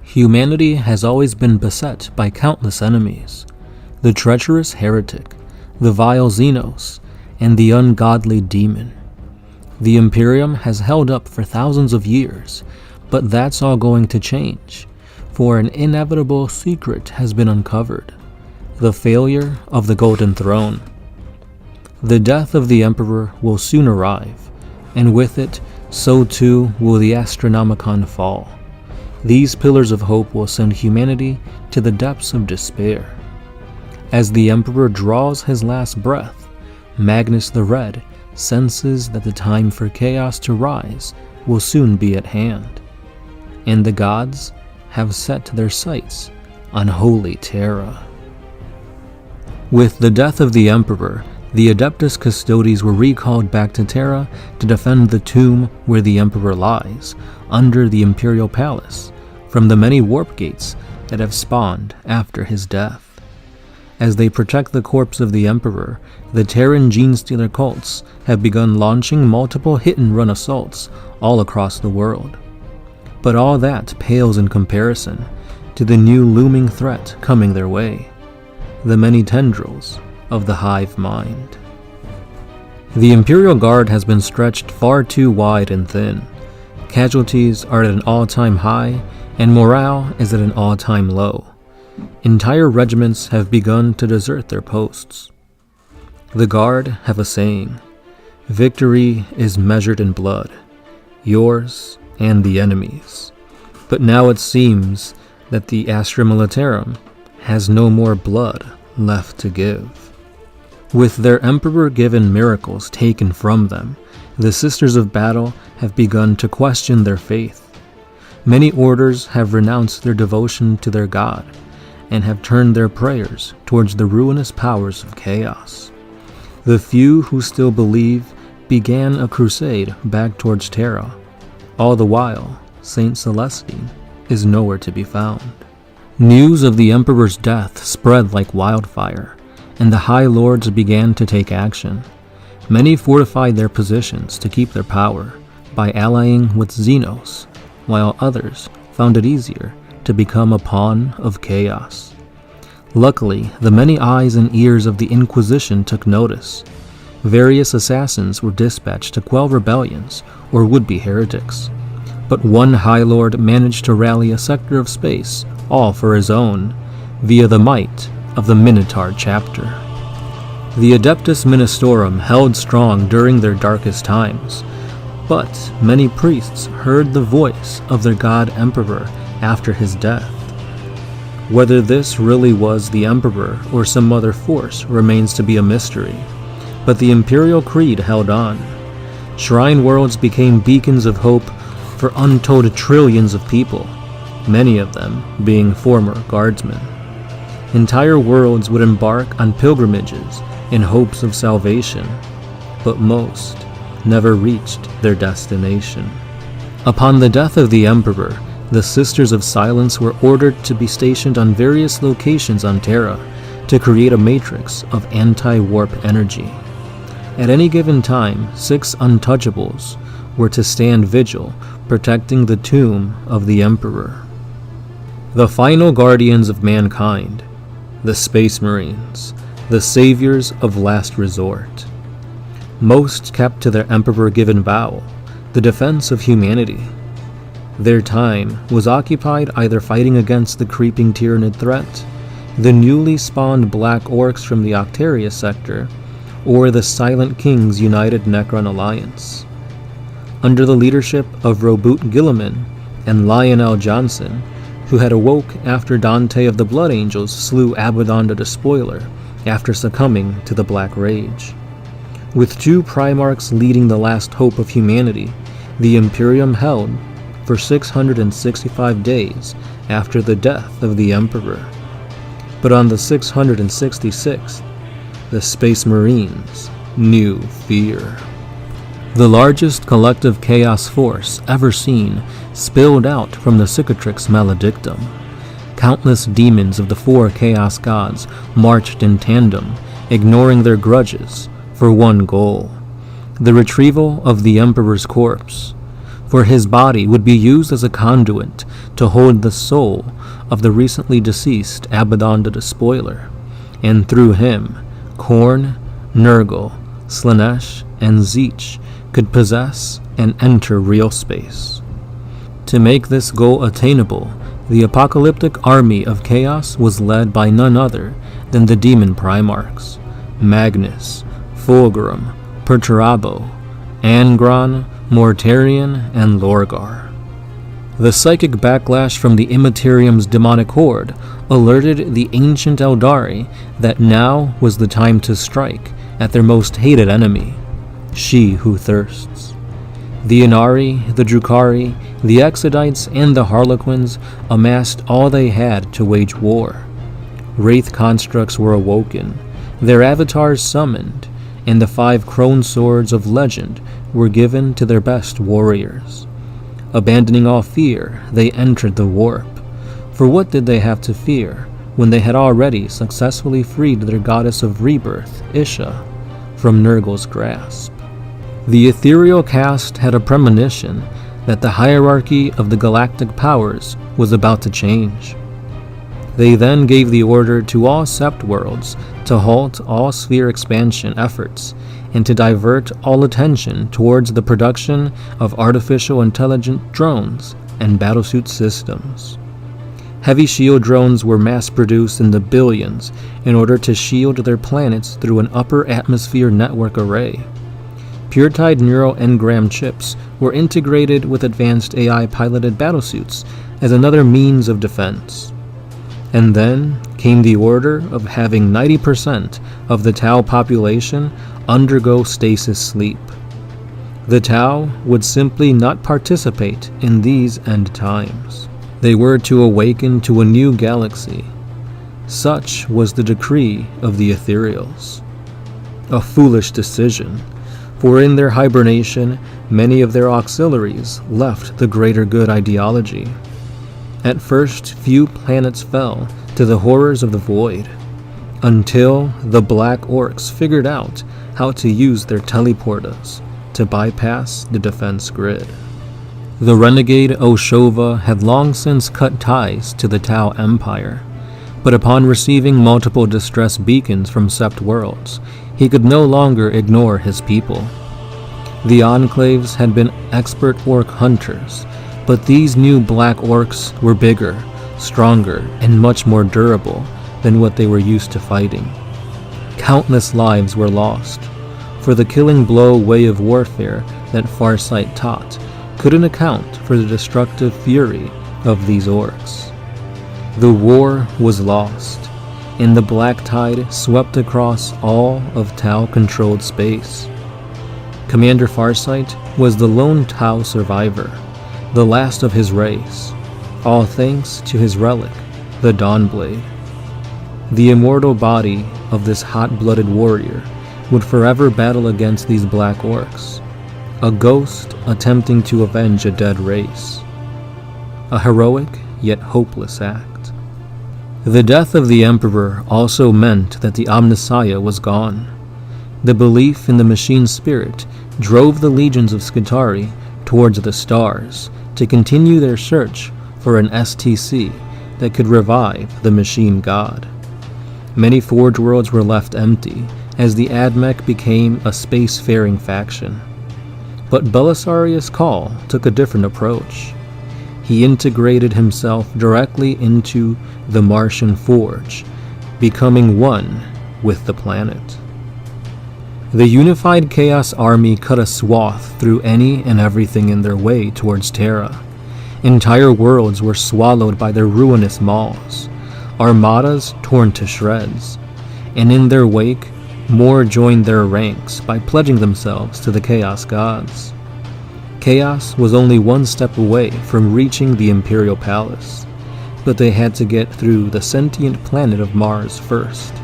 Humanity has always been beset by countless enemies: the treacherous heretic, the vile Xenos, and the ungodly demon. The Imperium has held up for thousands of years, but that's all going to change, for an inevitable secret has been uncovered: the failure of the Golden Throne. The death of the Emperor will soon arrive, and with it, so too will the Astronomicon fall. These pillars of hope will send humanity to the depths of despair. As the Emperor draws his last breath, Magnus the Red senses that the time for chaos to rise will soon be at hand, and the gods have set their sights on Holy Terra. With the death of the Emperor, the Adeptus Custodes were recalled back to Terra to defend the tomb where the Emperor lies, under the Imperial Palace, from the many warp gates that have spawned after his death. As they protect the corpse of the Emperor, the Terran Genestealer cults have begun launching multiple hit-and-run assaults all across the world. But all that pales in comparison to the new looming threat coming their way: the many tendrils of the hive mind. The Imperial Guard has been stretched far too wide and thin. Casualties are at an all-time high, and morale is at an all-time low. Entire regiments have begun to desert their posts. The Guard have a saying: victory is measured in blood, yours and the enemy's. But now it seems that the Astra Militarum has no more blood left to give. With their Emperor-given miracles taken from them, the Sisters of Battle have begun to question their faith. Many orders have renounced their devotion to their god, and have turned their prayers towards the ruinous powers of chaos. The few who still believe began a crusade back towards Terra. All the while, Saint Celestine is nowhere to be found. News of the Emperor's death spread like wildfire, and the High Lords began to take action. Many fortified their positions to keep their power by allying with Xenos, while others found it easier to become a pawn of chaos. Luckily, the many eyes and ears of the Inquisition took notice. Various assassins were dispatched to quell rebellions or would-be heretics. But one High Lord managed to rally a sector of space, all for his own, via the might of the Untitled Chapter. The Adeptus Ministorum held strong during their darkest times, but many priests heard the voice of their god Emperor after his death. Whether this really was the Emperor or some other force remains to be a mystery, but the Imperial Creed held on. Shrine worlds became beacons of hope for untold trillions of people, many of them being former guardsmen. Entire worlds would embark on pilgrimages in hopes of salvation, but most never reached their destination. Upon the death of the Emperor, the Sisters of Silence were ordered to be stationed on various locations on Terra to create a matrix of anti-warp energy. At any given time, 6 untouchables were to stand vigil, protecting the tomb of the Emperor. The final guardians of mankind, the Space Marines, the saviors of last resort. Most kept to their Emperor-given vow, the defense of humanity. Their time was occupied either fighting against the creeping Tyranid threat, the newly spawned Black Orcs from the Octaria sector, or the Silent Kings United Necron Alliance. Under the leadership of Roboot Gilliman and Lionel Johnson, who had awoke after Dante of the Blood Angels slew Abaddon the Despoiler after succumbing to the Black Rage. With 2 Primarchs leading the last hope of humanity, the Imperium held for 665 days after the death of the Emperor. But on the 666th, the Space Marines knew fear. The largest collective chaos force ever seen spilled out from the Cicatrix Maledictum. Countless demons of the 4 Chaos Gods marched in tandem, ignoring their grudges, for one goal: the retrieval of the Emperor's corpse. for his body would be used as a conduit to hold the soul of the recently deceased Abaddon the Despoiler, and through him, Khorne, Nurgle, Slaanesh, and Tzeentch could possess and enter real space. To make this goal attainable, the apocalyptic army of chaos was led by none other than the demon Primarchs, Magnus, Fulgrim, Perturabo, Angron, Mortarion, and Lorgar. The psychic backlash from the Immaterium's demonic horde alerted the ancient Eldari that now was the time to strike at their most hated enemy, she who thirsts. The Inari, the Drukhari, the Exodites, and the Harlequins amassed all they had to wage war. Wraith constructs were awoken, their avatars summoned, and the 5 crone swords of legend were given to their best warriors. Abandoning all fear, they entered the warp. For what did they have to fear when they had already successfully freed their goddess of rebirth, Isha, from Nurgle's grasp? The ethereal caste had a premonition that the hierarchy of the galactic powers was about to change. They then gave the order to all sept worlds to halt all sphere expansion efforts and to divert all attention towards the production of artificial intelligent drones and battlesuit systems. Heavy shield drones were mass-produced in the billions in order to shield their planets through an upper atmosphere network array. Pure-tide neural engram chips were integrated with advanced AI-piloted battlesuits as another means of defense. And then came the order of having 90% of the Tau population undergo stasis sleep. The Tau would simply not participate in these end times. They were to awaken to a new galaxy. Such was the decree of the Ethereals. A foolish decision, for in their hibernation, many of their auxiliaries left the greater good ideology. At first, few planets fell to the horrors of the void, until the Black Orcs figured out how to use their teleporters to bypass the defense grid. The renegade Oshova had long since cut ties to the Tau Empire, but upon receiving multiple distress beacons from sept worlds, he could no longer ignore his people. The Enclaves had been expert orc hunters, but these new Black Orcs were bigger, stronger, and much more durable than what they were used to fighting. Countless lives were lost, for the killing blow way of warfare that Farsight taught couldn't account for the destructive fury of these orcs. The war was lost, and the black tide swept across all of Tau-controlled space. Commander Farsight was the lone Tau survivor, the last of his race, all thanks to his relic, the Dawnblade. The immortal body of this hot-blooded warrior would forever battle against these black orcs, a ghost attempting to avenge a dead race. A heroic yet hopeless act. The death of the Emperor also meant that the Omnissiah was gone. The belief in the machine spirit drove the legions of Skitarii towards the stars to continue their search for an STC that could revive the machine god. Many Forge worlds were left empty as the Admech became a spacefaring faction. But Belisarius Cawl took a different approach. He integrated himself directly into the Martian Forge, becoming one with the planet. The unified Chaos Army cut a swath through any and everything in their way towards Terra. Entire worlds were swallowed by their ruinous maws, armadas torn to shreds, and in their wake, more joined their ranks by pledging themselves to the Chaos Gods. Chaos was only one step away from reaching the Imperial Palace, but they had to get through the sentient planet of Mars first.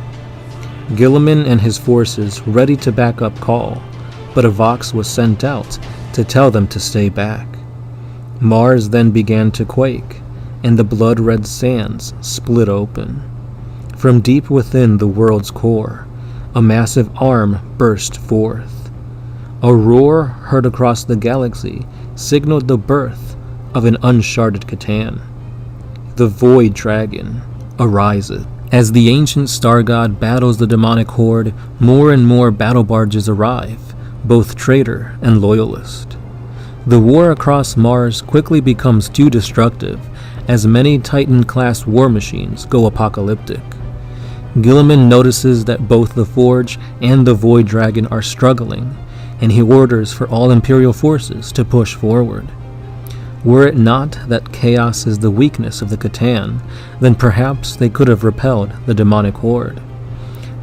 Guilliman and his forces ready to back up Cawl, but a Vox was sent out to tell them to stay back. Mars then began to quake, and the blood-red sands split open. From deep within the world's core, a massive arm burst forth. A roar heard across the galaxy signaled the birth of an uncharted Catan. The Void Dragon arises. As the ancient star god battles the demonic horde, more and more battle barges arrive, both traitor and loyalist. The war across Mars quickly becomes too destructive, as many Titan-class war machines go apocalyptic. Guilliman notices that both the Forge and the Void Dragon are struggling, and he orders for all Imperial forces to push forward. Were it not that chaos is the weakness of the Catan, then perhaps they could have repelled the demonic horde.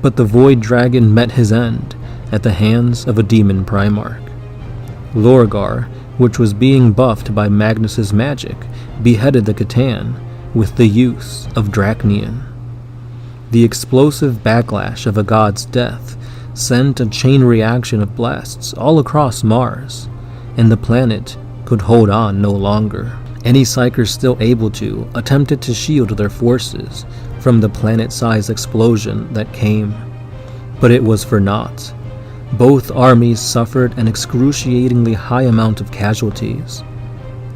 But the Void Dragon met his end at the hands of a demon Primarch. Lorgar, which was being buffed by Magnus's magic, beheaded the Catan with the use of Dracnian. The explosive backlash of a god's death sent a chain reaction of blasts all across Mars, and the planet could hold on no longer. Any Psykers still able to attempted to shield their forces from the planet-sized explosion that came, but it was for naught. Both armies suffered an excruciatingly high amount of casualties.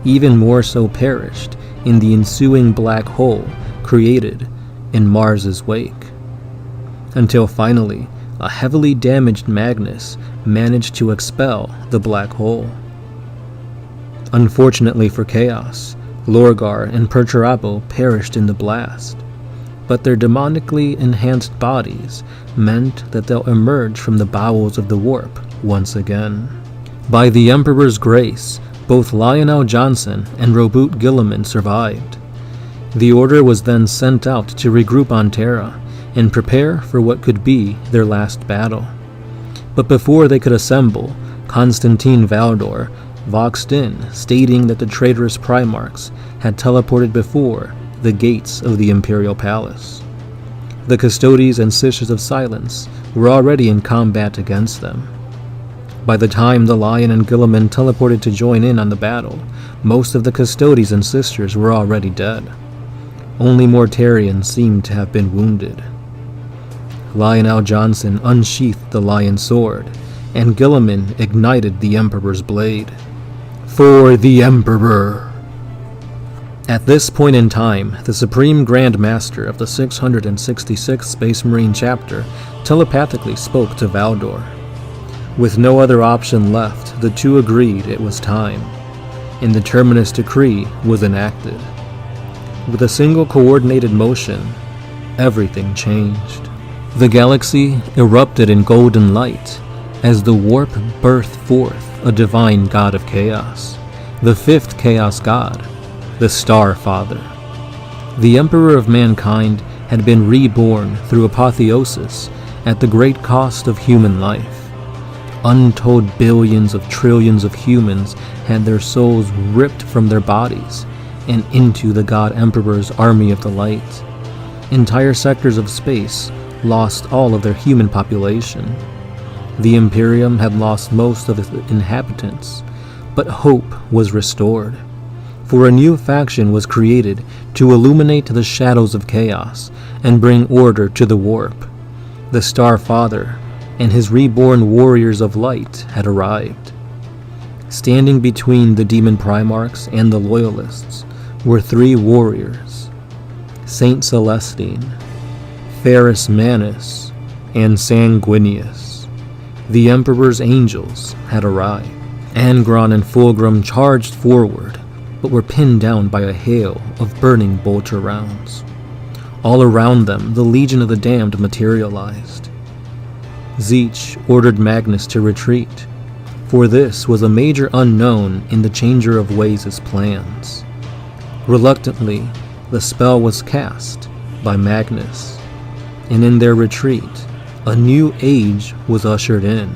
Even more so perished in the ensuing black hole created in Mars's wake. Until finally, a heavily damaged Magnus managed to expel the black hole. Unfortunately for Chaos, Lorgar and Perturabo perished in the blast, but their demonically enhanced bodies meant that they'll emerge from the bowels of the warp once again. By the Emperor's grace, both Lionel Johnson and Roboute Guilliman survived. The Order was then sent out to regroup on Terra and prepare for what could be their last battle. But before they could assemble, Constantine Valdor voxed in, stating that the traitorous Primarchs had teleported before the gates of the Imperial Palace. The Custodes and Sisters of Silence were already in combat against them. By the time the Lion and Guilliman teleported to join in on the battle, most of the Custodes and Sisters were already dead. Only Mortarion seemed to have been wounded. Lionel Johnson unsheathed the Lion Sword, and Guilliman ignited the Emperor's blade. For the Emperor! At this point in time, the Supreme Grand Master of the 666th Space Marine Chapter telepathically spoke to Valdor. With no other option left, the two agreed it was time, and the Terminus Decree was enacted. With a single coordinated motion, everything changed. The galaxy erupted in golden light as the warp birthed forth a divine god of chaos, the fifth chaos god, the Star Father. The Emperor of Mankind had been reborn through apotheosis at the great cost of human life. Untold billions of trillions of humans had their souls ripped from their bodies and into the God Emperor's army of the light. Entire sectors of space lost all of their human population. The Imperium had lost most of its inhabitants, but hope was restored. For a new faction was created to illuminate the shadows of chaos and bring order to the warp. The Star Father and his reborn warriors of light had arrived. Standing between the demon Primarchs and the Loyalists were three warriors: Saint Celestine, Ferrus Manus, and Sanguinius. The Emperor's angels had arrived. Angron and Fulgrim charged forward, but were pinned down by a hail of burning bolter rounds. All around them, the Legion of the Damned materialized. Zeech ordered Magnus to retreat, for this was a major unknown in the Changer of Ways' plans. Reluctantly, the spell was cast by Magnus, and in their retreat, a new age was ushered in.